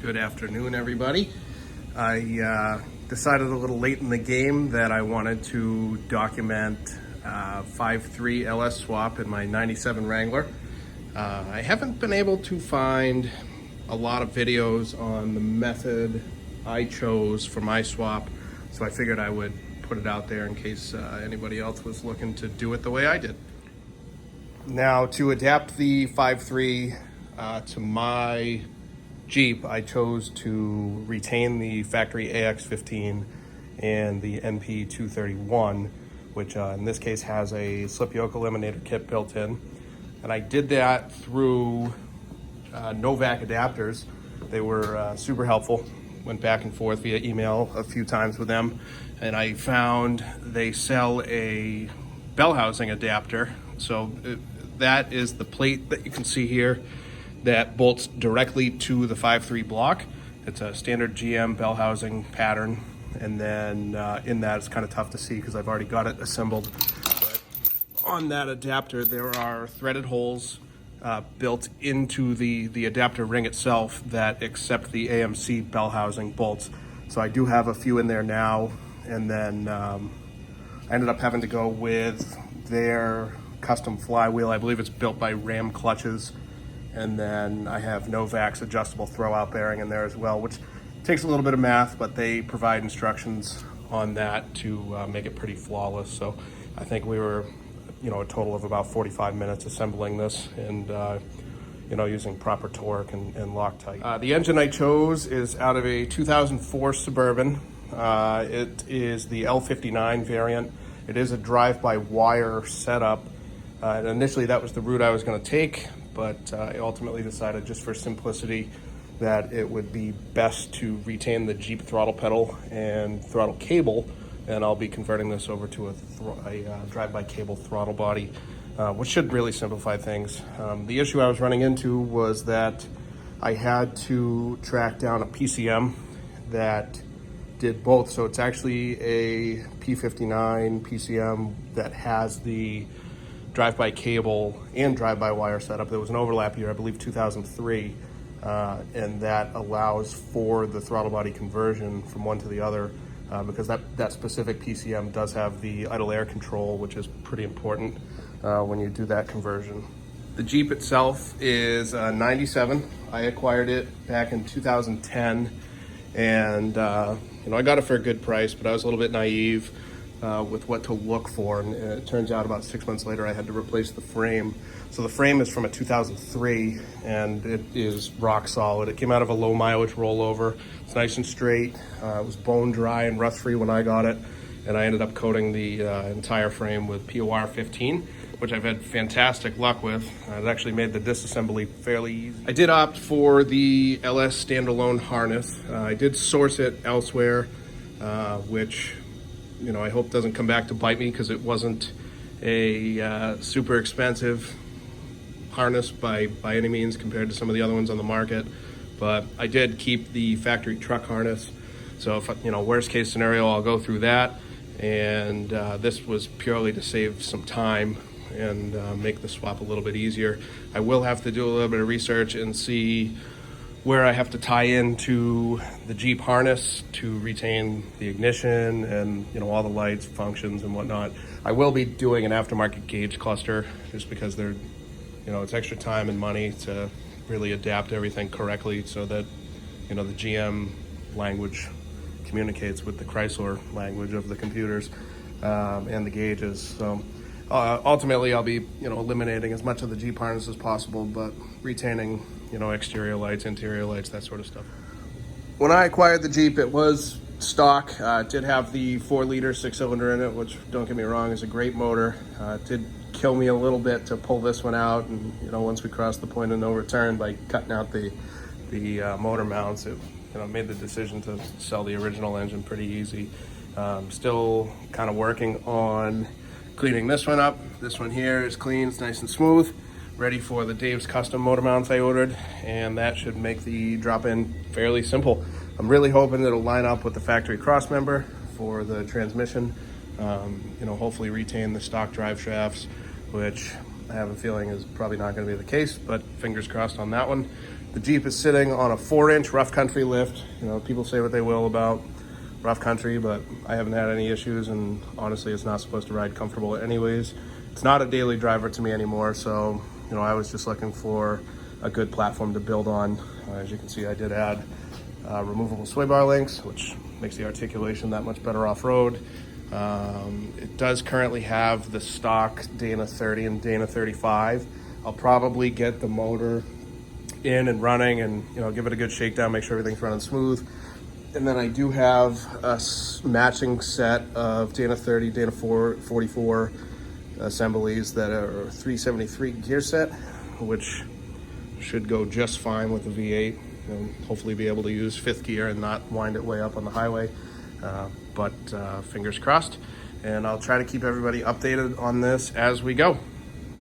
Good afternoon, everybody. I decided a little late in the game that I wanted to document 5.3 LS swap in my 97 Wrangler. I haven't been able to find a lot of videos on the method I chose for my swap, so I figured I would put it out there in case anybody else was looking to do it the way I did. Now, to adapt the 5.3 to my Jeep, I chose to retain the factory AX15 and the NP231, which in this case has a slip yoke eliminator kit built in. And I did that through Novak adapters. They were super helpful. Went back and forth via email a few times with them, and I found they sell a Bellhousing adapter. So that is the plate that you can see here that bolts directly to the 5.3 block. It's a standard GM Bellhousing pattern, and then in that it's kind of tough to see because I've already got it assembled. But on that adapter there are threaded holes built into the adapter ring itself that accept the AMC Bellhousing bolts. So I do have a few in there now, and then I ended up having to go with their custom flywheel. I believe it's built by Ram Clutches. And then I have Novak's adjustable throwout bearing in there as well, which takes a little bit of math, but they provide instructions on that to make it pretty flawless. So I think we were, a total of about 45 minutes assembling this and, using proper torque and Loctite. The engine I chose is out of a 2004 Suburban. It is the L59 variant. It is a drive-by-wire setup. And initially that was the route I was going to take, but I ultimately decided, just for simplicity, that it would be best to retain the Jeep throttle pedal and throttle cable, and I'll be converting this over to a drive-by cable throttle body, which should really simplify things. The issue I was running into was that I had to track down a PCM that did both. So it's actually a P59 PCM that has the drive-by cable and drive-by-wire setup. There was an overlap here, I believe 2003, and that allows for the throttle body conversion from one to the other, because that specific PCM does have the idle air control, which is pretty important when you do that conversion. The Jeep itself is 97. I acquired it back in 2010, and I got it for a good price, but I was a little bit naive with what to look for, and it turns out about 6 months later I had to replace the frame. So the frame is from a 2003, and it is rock solid. It came out of a low mileage rollover. It's nice and straight. It was bone dry and rust free when I got it, and I ended up coating the entire frame with POR 15, which I've had fantastic luck with. It actually made the disassembly fairly easy. I did opt for the LS standalone harness. I did source it elsewhere, which I hope doesn't come back to bite me, because it wasn't a super expensive harness by any means compared to some of the other ones on the market. But I did keep the factory truck harness. So if, worst case scenario, I'll go through that. And this was purely to save some time and make the swap a little bit easier. I will have to do a little bit of research and see where I have to tie into the Jeep harness to retain the ignition and all the lights, functions, and whatnot. I will be doing an aftermarket gauge cluster, just because they're, it's extra time and money to really adapt everything correctly so that the GM language communicates with the Chrysler language of the computers and the gauges. So ultimately I'll be eliminating as much of the Jeep harness as possible, but retaining exterior lights, interior lights, that sort of stuff. When I acquired the Jeep, it was stock. It did have the 4-liter 6-cylinder in it, which, don't get me wrong, is a great motor. It did kill me a little bit to pull this one out, and once we crossed the point of no return by cutting out the motor mounts, it made the decision to sell the original engine pretty easy. Still kind of working on cleaning this one up. This one here is clean, it's nice and smooth, ready for the Dave's custom motor mounts I ordered, and that should make the drop-in fairly simple. I'm really hoping it'll line up with the factory cross member for the transmission. Hopefully retain the stock drive shafts, which I have a feeling is probably not going to be the case, but fingers crossed on that one. The Jeep is sitting on a 4-inch rough country lift. You know, people say what they will about rough country, but I haven't had any issues, and honestly, it's not supposed to ride comfortable anyways. It's not a daily driver to me anymore, so, you know, I was just looking for a good platform to build on. As you can see, I did add removable sway bar links, which makes the articulation that much better off-road. It does currently have the stock Dana 30 and Dana 35. I'll probably get the motor in and running and, you know, give it a good shakedown, make sure everything's running smooth. And then I do have a matching set of Dana 30, Dana 44 assemblies that are 373 gear set, which should go just fine with the V8. And hopefully be able to use 5th gear and not wind it way up on the highway. But fingers crossed. And I'll try to keep everybody updated on this as we go.